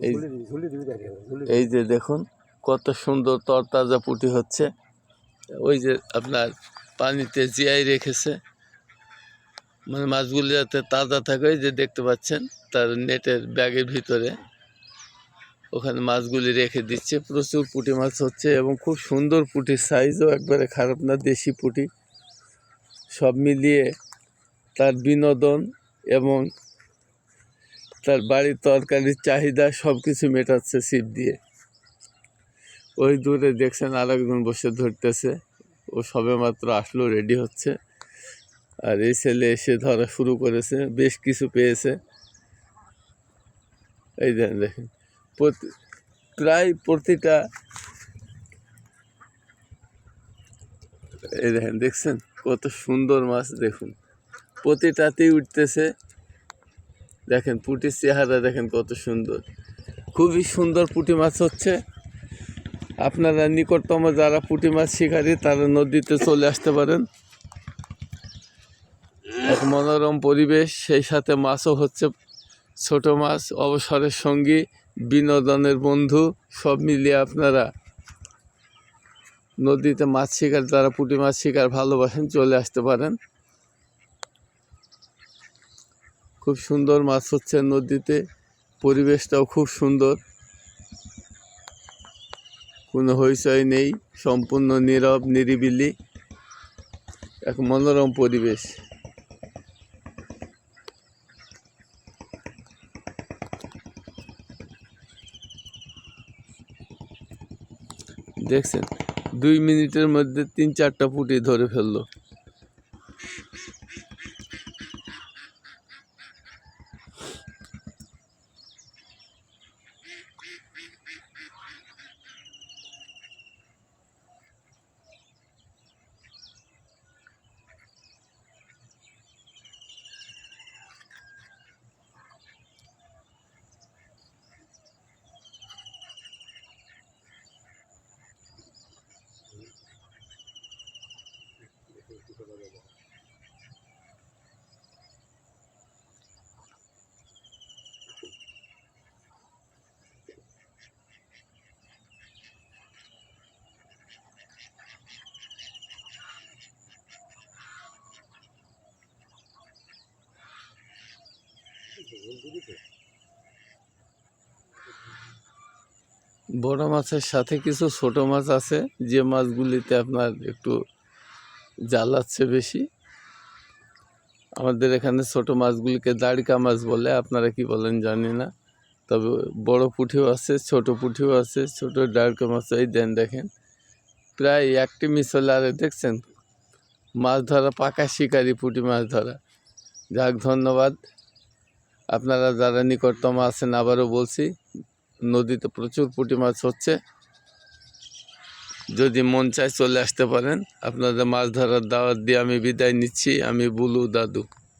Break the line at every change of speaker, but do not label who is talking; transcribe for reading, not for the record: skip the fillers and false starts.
এই এই যে দেখুন কত সুন্দর তরতাজা পুঁটি হচ্ছে। ওই যে আপনার পানিতে জিয়াই রেখেছে, মানে মাছগুলি যাতে তাজা থাকে। ওই যে দেখতে পাচ্ছেন তার নেটের ব্যাগের ভিতরে ওখানে মাছগুলি রেখে দিচ্ছে। প্রচুর পুঁটি মাছ হচ্ছে এবং খুব সুন্দর পুঁটির সাইজও একবারে খারাপ না, দেশি পুঁটি। সব মিলিয়ে তার বিনোদন এবং তার বাড়ির তরকারির চাহিদা সব কিছু মেটাচ্ছে ছিপ দিয়ে। ওই দূরে দেখছেন আরেকজন বসে ধরতেছে, ও সবে মাত্র আসলো, রেডি হচ্ছে। আর এই ছেলে এসে ধরা শুরু করেছে, বেশ কিছু পেয়েছে। এই দেখেন প্রায় প্রতিটা, এই দেখেন দেখছেন কত সুন্দর মাছ, দেখুন প্রতিটাতেই উঠতেছে। দেখেন পুঁটির চেহারা দেখেন কত সুন্দর, খুবই সুন্দর পুঁটি মাছ হচ্ছে। আপনারা নিকটতম যারা পুঁটি মাছ শিকারী তারা নদীতে চলে আসতে পারেন। এক মনোরম পরিবেশ, সেই সাথে মাছও হচ্ছে, ছোট মাছ, অবসরের সঙ্গী, বিনোদনের বন্ধু, সব মিলিয়ে আপনারা নদীতে মাছ শিকার, যারা পুঁটি মাছ শিকার ভালোবাসেন চলে আসতে পারেন। খুব সুন্দর মাছ হচ্ছে নদীতে, পরিবেশটাও খুব সুন্দর, কোনো হইচই নেই, সম্পূর্ণ নীরব নিরিবিলি, এক মনোরম পরিবেশ। দেখছেন 2 মিনিটের মধ্যে 3-4টা পুঁটি ধরে ফেললো। বড় মাছের সাথে কিছু ছোট মাছ আছে, যে মাছগুলিতে আপনার একটু জ্বালাচ্ছে বেশি। আমাদের এখানে ছোট মাছগুলিকে দাড়িকা মাছ বলে, আপনারা কি বলেন জানি না। তবে বড় পুঁটিও আছে, ছোট পুঁটিও আছে, ছোট দাড়িকা মাছ। এই দেখেন প্রায় একটি মিস হলে, আরে দেখছেন মাছ ধরা পাকা শিকারি, পুঁটি মাছ ধরা। যাক, ধন্যবাদ। আপনারা যারা নিকটতম আছেন, আবারও বলছি নদীতে প্রচুর পুঁটি মাছ হচ্ছে, যদি মন চায় চলে আসতে পারেন। আপনাদের মাছ ধরার দাওয়াত দিয়ে আমি বিদায় নিচ্ছি। আমি বুলু দাদু।